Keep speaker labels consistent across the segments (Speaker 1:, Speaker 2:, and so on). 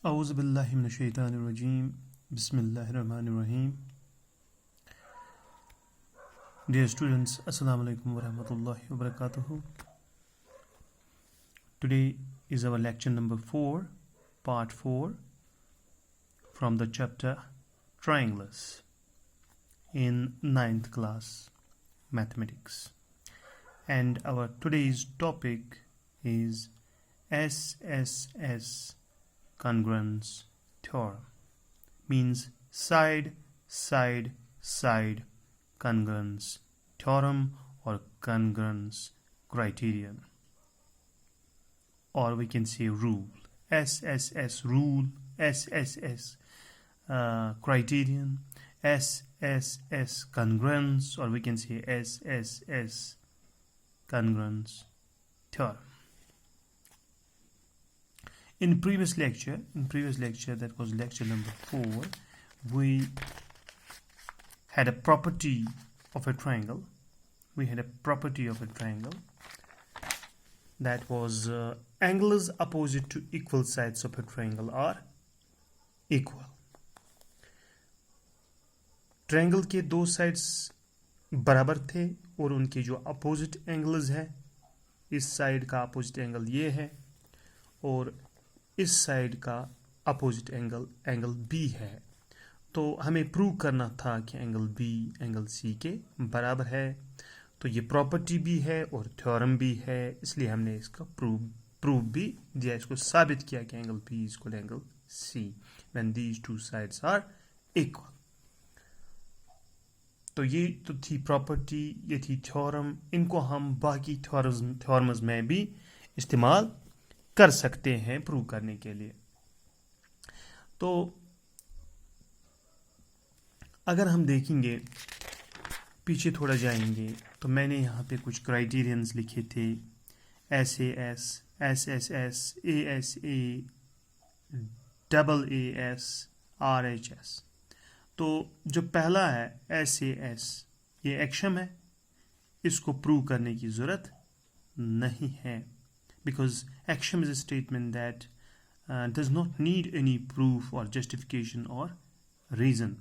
Speaker 1: A'udhu billahi minash shaitanir rajeem. Bismillahir rahmanir rahim. Dear students, assalamu alaikum wa rahmatullahi wa barakatuhu. Today is our lecture number 4, part 4 from the chapter Triangles in 9th class mathematics. And our today's topic is SSS congruence theorem, means side side side congruence theorem or congruence criterion, or we can say rule. SSS rule, SSS criterion, SSS congruence, or we can say SSS congruence theorem. In previous lecture, that was lecture number 4, we had a property of a triangle. That was angles opposite to equal sides of a triangle are equal. Triangle के दो sides बराबर थे और उनके जो opposite angles है, इस side का अपोजिट एंगल ये है और इस साइड का अपोजिट एंगल बी है. तो हमें प्रूव करना था कि एंगल बी एंगल सी के बराबर है. तो ये प्रॉपर्टी भी है और थ्योरम भी है, इसलिए हमने इसका प्रूव भी दिया, इसको साबित किया कि angle B is equal angle C when these two sides are equal. तो ये तो थी प्रॉपर्टी, ये थी थ्योरम. इनको हम बाकी थ्योरम्स में भी इस्तेमाल कर सकते हैं प्रूव करने के लिए. तो अगर हम देखेंगे, पीछे थोड़ा जाएंगे, तो मैंने यहाँ पे कुछ क्राइटेरियंस लिखे थे. SAS, SSS, ASA, AAS, RHS. तो जो पहला है SAS, ये एक्शम है, इसको प्रूव करने की ज़रूरत नहीं है, because axiom is a statement that does not need any proof or justification or reason.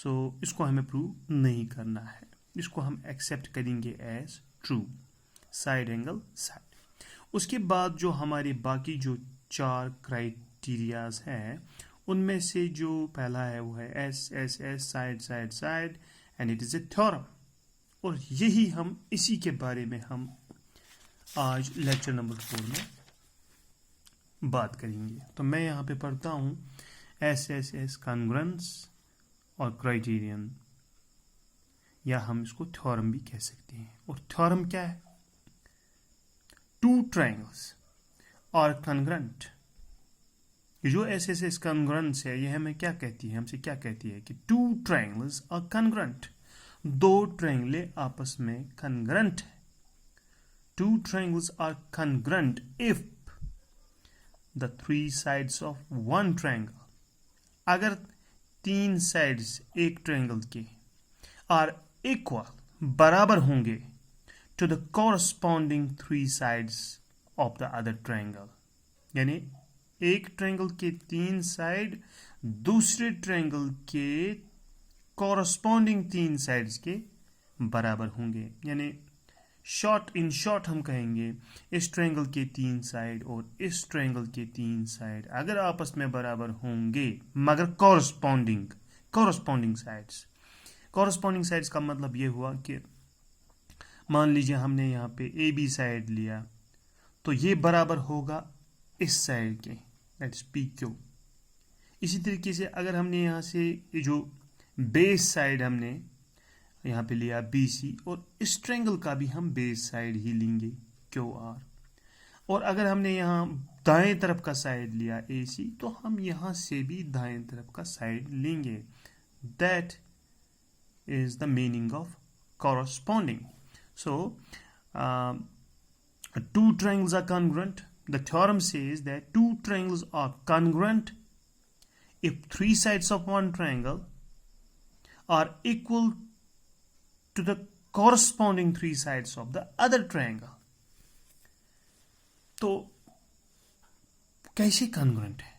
Speaker 1: So इसको हमें प्रूव नहीं करना है, इसको हम एक्सेप्ट करेंगे as true. Side angle side. उसके बाद जो हमारे बाकी जो 4 क्राइटेरियाज हैं, उनमें से जो पहला है वो है SSS, side side side, and it is a theorem. और यही हम इसी के बारे में हम आज लेक्चर नंबर 4 में बात करेंगे. तो मैं यहाँ पे पढ़ता हूँ SSS कॉन्ग्रुएंस और क्राइटेरियन, या हम इसको थ्योरम भी कह सकते हैं. और थ्योरम क्या है? Two triangles are congruent. ये जो SSS कॉन्ग्रुएंस है, ये हमें क्या कहती है, हमसे क्या कहती है कि टू ट्रायंगल्स आर कॉन्ग्रुएंट. दो ट्रायंगलें आपस में कॉन्ग्रुएंट है. Two triangles are congruent if the three sides of one triangle, अगर 3 sides एक triangle के are equal, बराबर होंगे, to the corresponding 3 sides of the other triangle. यानी एक triangle के 3 side दूसरे triangle के corresponding 3 sides के बराबर होंगे. यानी इन शॉर्ट हम कहेंगे, इस ट्रायंगल के 3 साइड और इस ट्रायंगल के 3 साइड अगर आपस में बराबर होंगे, मगर कॉरस्पॉन्डिंग साइड्स का मतलब ये हुआ कि मान लीजिए हमने यहाँ पे AB साइड लिया, तो ये बराबर होगा इस साइड के, दैट इज PQ. इसी तरीके से अगर हमने यहाँ से जो बेस साइड हमने यहाँ पे लिया BC, और इस ट्रायंगल का भी हम बेस साइड ही लेंगे QR. और अगर हमने यहाँ दाएं तरफ का साइड लिया AC, तो हम यहाँ से भी दाएं तरफ का साइड लेंगे. That is the meaning of corresponding. So two triangles are congruent. The theorem says that two triangles are congruent if 3 sides of one triangle are equal to the corresponding 3 sides of the other triangle. तो कैसे congruent है?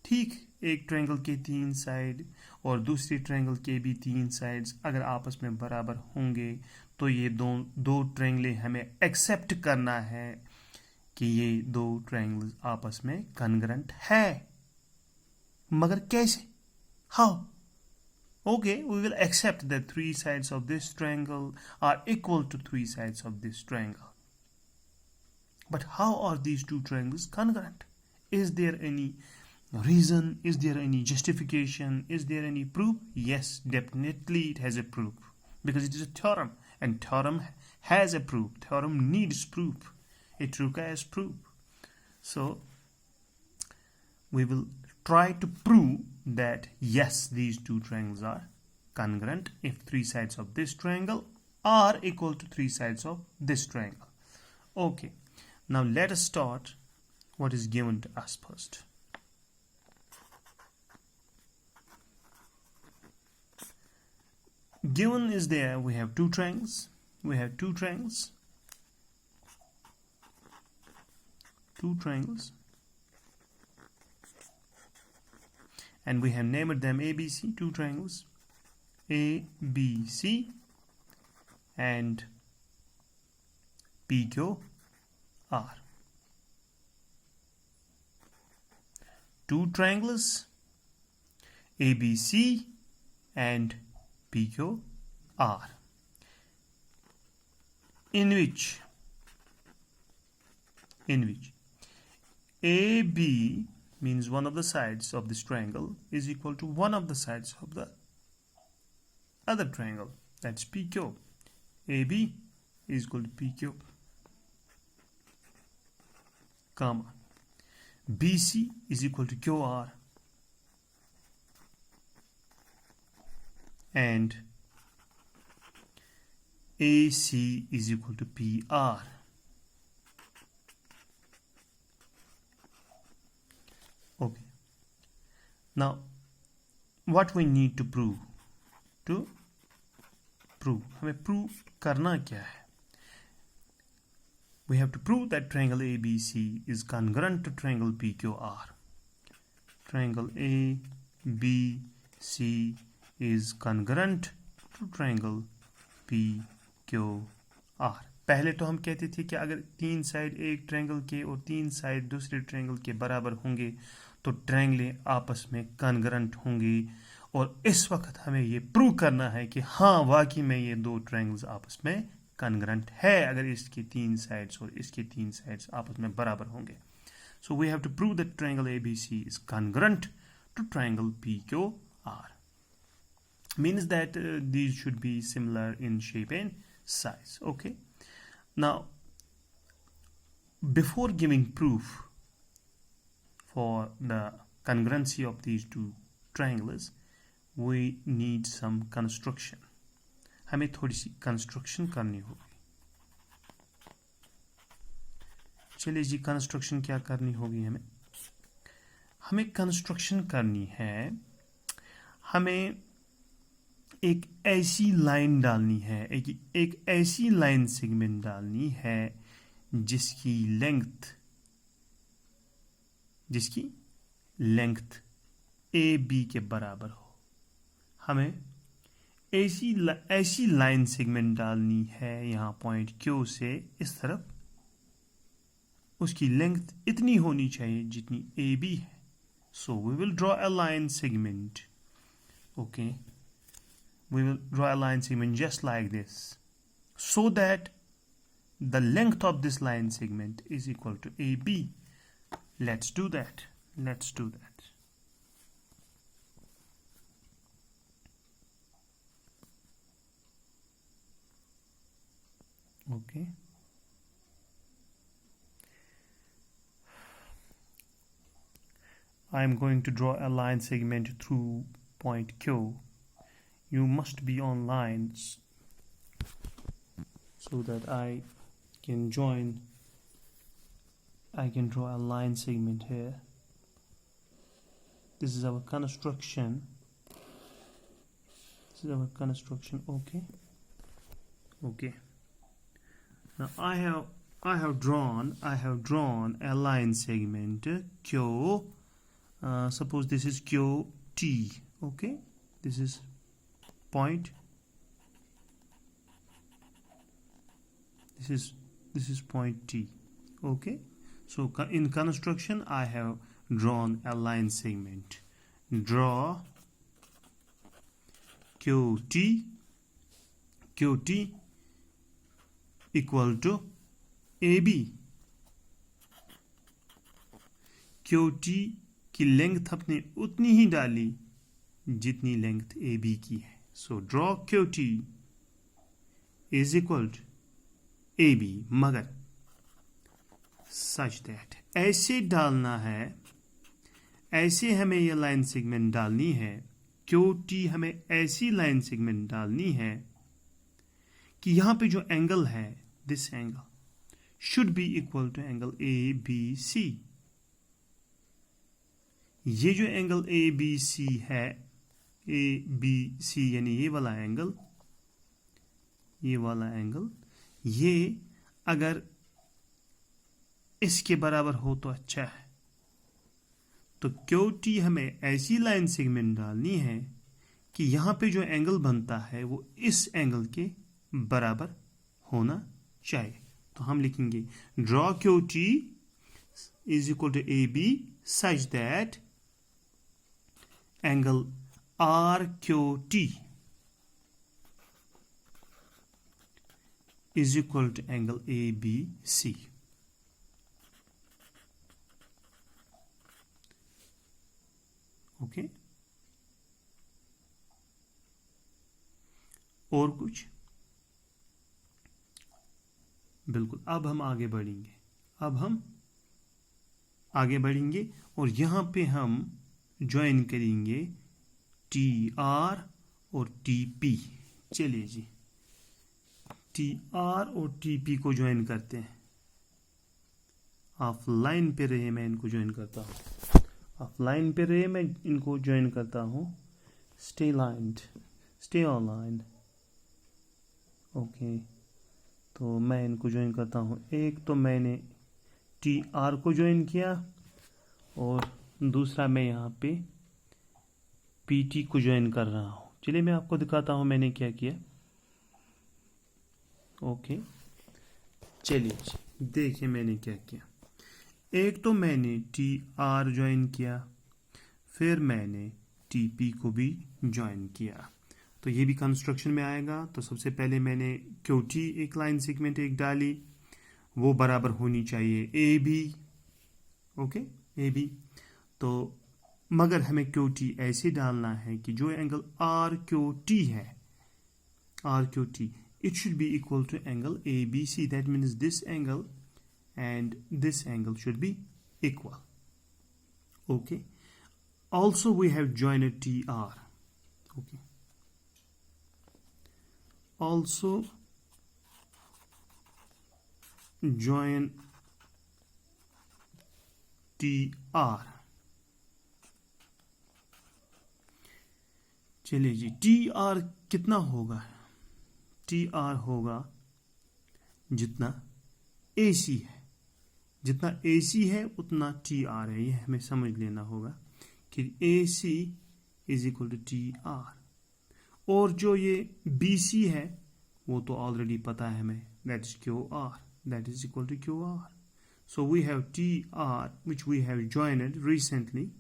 Speaker 1: ठीक, एक triangle के 3 side और दूसरी triangle के भी 3 साइड्स अगर आपस में बराबर होंगे तो ये दो ट्रायंगलें हमें एक्सेप्ट करना है कि ये दो ट्रायंगल्स आपस में कॉन्ग्रुएंट है। मगर कैसे? How? Okay, we will accept that 3 sides of this triangle are equal to 3 sides of this triangle. But how are these two triangles congruent? Is there any reason? Is there any justification? Is there any proof? Yes, definitely it has a proof. Because it is a theorem. And theorem has a proof. Theorem needs proof. It requires proof. So, we will try to prove that yes, these two triangles are congruent if 3 sides of this triangle are equal to 3 sides of this triangle. Okay, now let us start what is given to us first. Given is there, we have two triangles. We have two triangles. Two triangles. And we have named them ABC, two triangles, ABC and PQR. Two triangles, ABC and PQR, in which AB means one of the sides of this triangle is equal to one of the sides of the other triangle, that's PQ. AB is equal to PQ, comma, BC is equal to QR, and AC is equal to PR. Okay. Now, what we need to prove? हमें prove करना क्या है? We have to prove that triangle ABC is congruent to triangle PQR. Triangle ABC is congruent to triangle PQR. पहले तो हम कहते थे कि अगर 3 साइड एक ट्रायंगल के और 3 साइड दूसरे ट्रायंगल के बराबर होंगे तो ट्रायंगलें आपस में कॉन्ग्रुएंट होंगी, और इस वक्त हमें ये प्रूव करना है कि हाँ वाकई में ये दो ट्रायंगल्स आपस में कॉन्ग्रुएंट है अगर इसके 3 साइड्स और इसके 3 साइड्स आपस में बराबर होंगे. So we have to prove that triangle ABC is congruent to triangle PQR. Means that these should be similar in shape and size. Okay. Now, before giving proof for the congruency of these two triangles, we need some construction. हमें थोड़ी सी construction करनी होगी. चलिए जी, construction क्या करनी होगी? हमें construction करनी है. हमें एक ऐसी लाइन डालनी है, एक ऐसी लाइन सेगमेंट डालनी है जिसकी लेंथ AB के बराबर हो. हमें ऐसी लाइन सेगमेंट डालनी है यहाँ पॉइंट Q से इस तरफ. उसकी लेंथ इतनी होनी चाहिए जितनी AB है. So we will draw a line segment. Okay, we will draw a line segment just like this, so that the length of this line segment is equal to AB. Let's do that. Okay. I am going to draw a line segment through point Q. You must be on lines so that I can draw a line segment here. This is our construction. Okay. Now I have drawn a line segment Q suppose this is QT. Okay, this is point, this is point T. Okay, so in construction I have drawn a line segment. Draw QT equal to AB. QT की length अपने उतनी ही डाली जितनी length AB की है. So draw QT is equal to AB, मगर such that ऐसे डालना है, ऐसे हमें ये लाइन सेगमेंट डालनी है. QT हमें ऐसी लाइन सेगमेंट डालनी है कि यहां पे जो एंगल है, this angle should be equal to angle ABC. ये जो एंगल ABC है, ABC यानी ये वाला एंगल, ये अगर इसके बराबर हो तो अच्छा है. तो QT हमें ऐसी लाइन सेगमेंट डालनी है कि यहां पे जो एंगल बनता है वो इस एंगल के बराबर होना चाहिए. तो हम लिखेंगे draw QT is equal to AB such that angle RQT is equal to angle ABC. Okay. और कुछ? बिल्कुल. अब हम आगे बढ़ेंगे और यहां पे हम ज्वाइन करेंगे TR और TP. चलिए जी, TR और TP को ज्वाइन करते हैं. आप लाइन पे रहे, मैं इनको ज्वाइन करता हूं. Stay online. ओके, तो मैं इनको ज्वाइन करता हूं. एक तो मैंने TR को ज्वाइन किया और दूसरा मैं यहाँ पे PT को ज्वाइन कर रहा हूँ. चलिए मैं आपको दिखाता हूँ मैंने क्या किया. ओके, चलिए देखिए मैंने क्या किया. एक तो मैंने TR ज्वाइन किया, फिर मैंने TP को भी ज्वाइन किया. तो ये भी कंस्ट्रक्शन में आएगा. तो सबसे पहले मैंने QT एक लाइन सेगमेंट एक डाली, वो बराबर होनी चाहिए AB. Okay, AB. तो मगर हमें QT ऐसे डालना है कि जो एंगल RQT है, RQT, it should be equal to angle ABC. That means this angle and this angle should be equal. Okay. Also we have joined TR. Okay. Also join TR. चलिए जी, TR कितना होगा? TR होगा जितना AC है. जितना AC है उतना TR है. ये हमें समझ लेना होगा कि AC is equal to TR. और जो ये BC है वो तो ऑलरेडी पता है हमें, that is QR. That is equal to QR. So we have TR, which we have joined recently.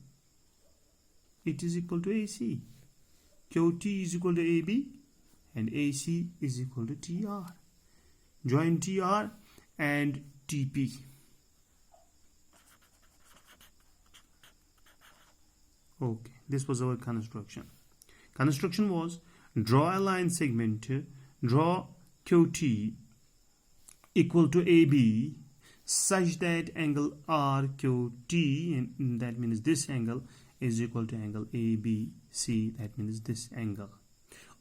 Speaker 1: It is equal to AC. QT is equal to AB and AC is equal to TR. Join TR and TP. Okay, this was our construction. Construction was draw a line segment, draw QT equal to AB such that angle RQT, and that means this angle, is equal to angle ABC. That means this angle.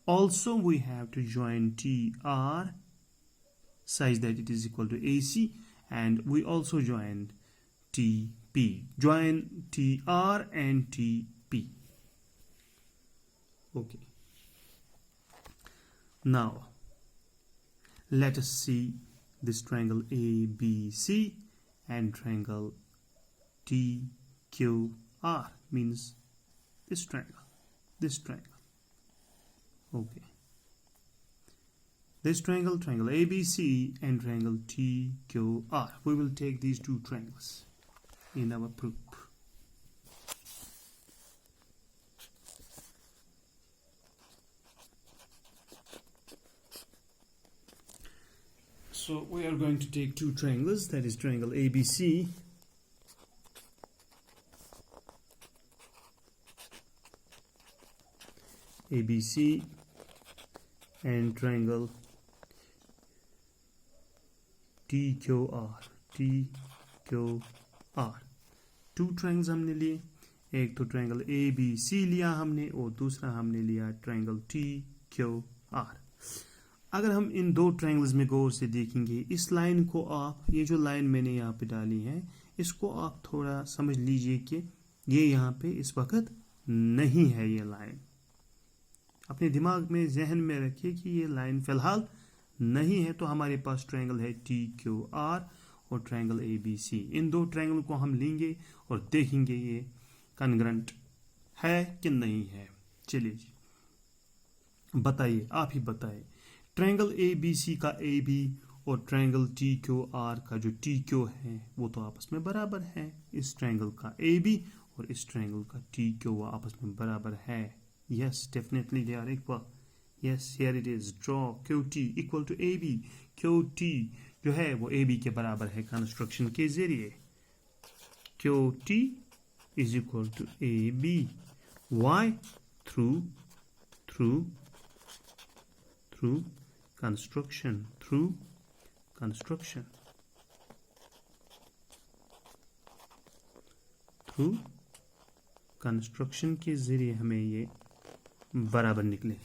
Speaker 1: Also we have to join TR such that it is equal to AC, and we also join TP. Join TR and TP. Okay. Now let us see this triangle ABC and triangle TQR. R means this triangle. Okay. This triangle ABC, and triangle TQR. We will take these two triangles in our proof. So we are going to take two triangles, that is triangle ABC and triangle TQR. Two triangles हमने लिए, एक तो triangle ABC लिया हमने और दूसरा हमने लिया ट्रायंगल TQR. अगर हम इन दो ट्रायंगल्स में गौर से देखेंगे, इस लाइन को आप, ये जो लाइन मैंने यहाँ पे डाली है, इसको आप थोड़ा समझ लीजिए कि ये यहाँ पे इस वक्त नहीं है. ये लाइन अपने दिमाग में, जहन में रखिए कि ये लाइन फिलहाल नहीं है. तो हमारे पास ट्रायंगल है TQR और ट्रायंगल ABC. इन दो ट्रायंगल को हम लेंगे और देखेंगे ये कॉन्ग्रुएंट है कि नहीं है. चलिए जी, बताइए, आप ही बताइए. ट्रायंगल ABC का AB और ट्रायंगल TQR का जो TQ है वो तो आपस में बराबर है. इस ट्रायंगल का AB और इस ट्रायंगल का TQ वो आपस में बराबर है. Yes, definitely they are equal. Yes, here it is. Draw QT equal to AB. QT जो है वो AB के बराबर है कंस्ट्रक्शन के जरिए. QT is equal to AB. Why? Through construction. Through construction के जरिए हमें ये बराबर निकले.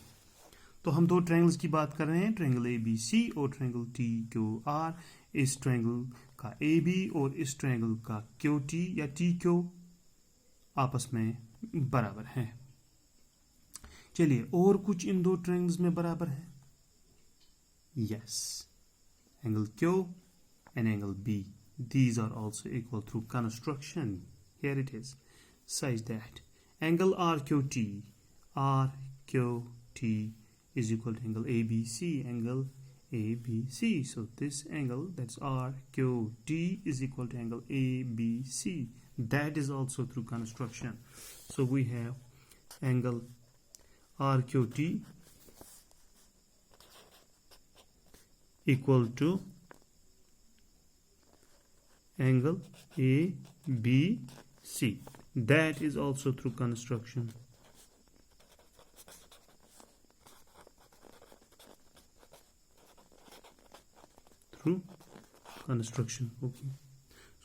Speaker 1: तो हम दो ट्रायंगल्स की बात कर रहे हैं, ट्रायंगल ABC और ट्रायंगल TQR. इस ट्रायंगल का AB और इस ट्रायंगल का QT या TQ आपस में बराबर हैं. चलिए, और कुछ इन दो ट्रायंगल्स में बराबर है. Yes, angle Q and angle B, these are also equal through construction. Here it is, such that angle RQT is equal to angle ABC. So this angle, that's RQT, is equal to angle ABC. That is also through construction. So we have angle RQT equal to angle ABC. That is also through construction. Okay,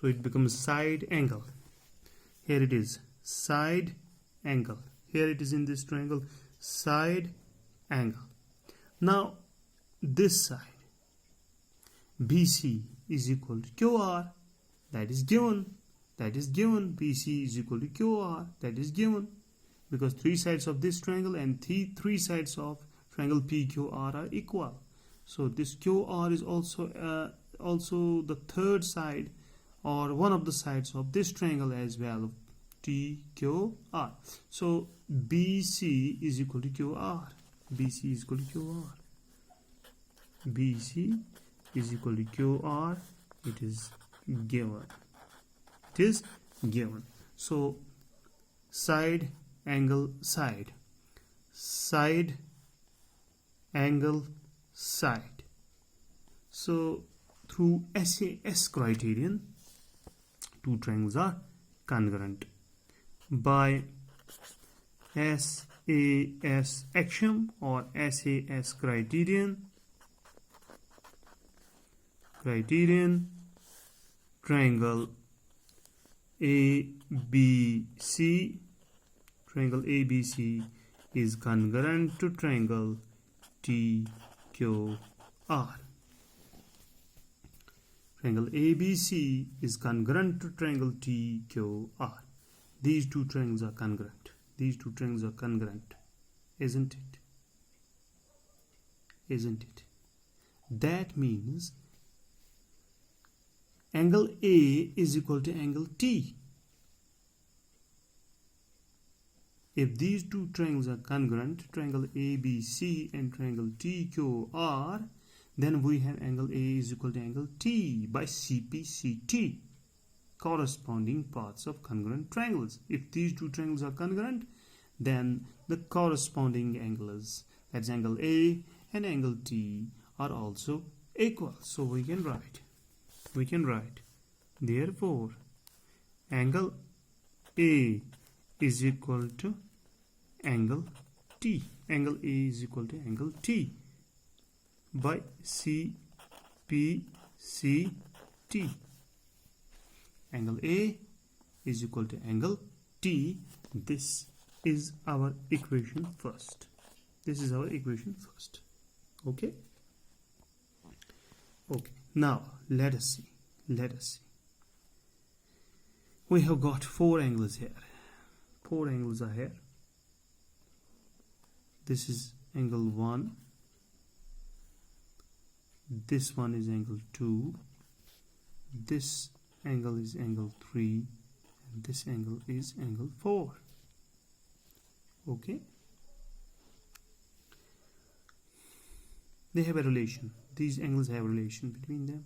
Speaker 1: so it becomes side angle. Here it is, side angle. Here it is in this triangle, side angle. Now this side BC is equal to QR. That is given. BC is equal to QR. That is given, because three sides of this triangle and three sides of triangle PQR are equal. So this QR is also the third side or one of the sides of this triangle as well, TQR. So BC is equal to QR. BC is equal to QR. It is given. So side angle side, angle side. So through SAS criterion, two triangles are congruent. By SAS axiom or SAS criterion, triangle ABC is congruent to triangle TQR. Triangle ABC is congruent to triangle TQR. These two triangles are congruent. Isn't it? That means angle A is equal to angle T. If these two triangles are congruent, triangle ABC and triangle TQR, then we have angle A is equal to angle T by CPCT, corresponding paths of congruent triangles. If these two triangles are congruent, then the corresponding angles, that's angle A and angle T, are also equal. So we can write, therefore, angle A is equal to angle T. Angle A is equal to angle T by CPCT. Angle A is equal to angle T. This is our equation first. Okay. Now let us see. We have got four angles here. Four angles are here. This is angle 1. This one is angle 2. This angle is angle 3. And this angle is angle 4. Okay. They have a relation. These angles have a relation between them.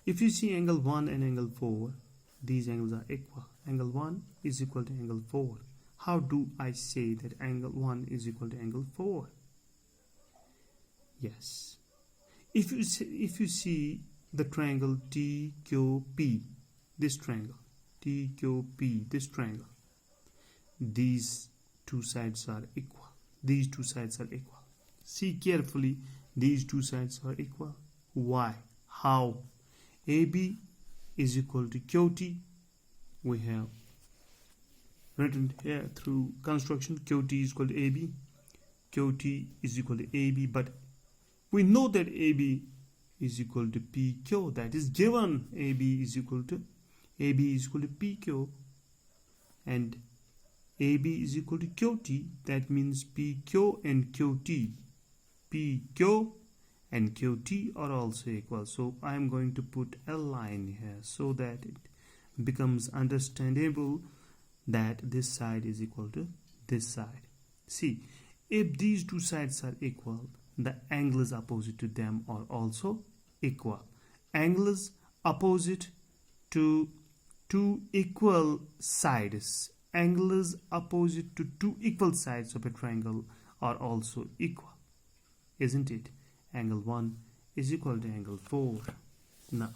Speaker 1: If you see angle 1 and angle 4, these angles are equal. Angle 1 is equal to angle 4. How do I say that angle 1 is equal to angle 4? Yes. If you see the triangle TQP, this triangle, TQP, this triangle, these two sides are equal. See carefully, these two sides are equal. Why? How? AB is equal to QT. We have written here through construction, QT is equal to AB. QT is equal to AB, but we know that AB is equal to PQ. That is given. AB is equal to PQ, and AB is equal to QT. That means PQ and QT are also equal. So I am going to put a line here so that it becomes understandable that this side is equal to this side. See, if these two sides are equal, the angles opposite to them are also equal. Angles opposite to two equal sides, angles opposite to two equal sides of a triangle are also equal, isn't it? Angle 1 is equal to angle 4. Now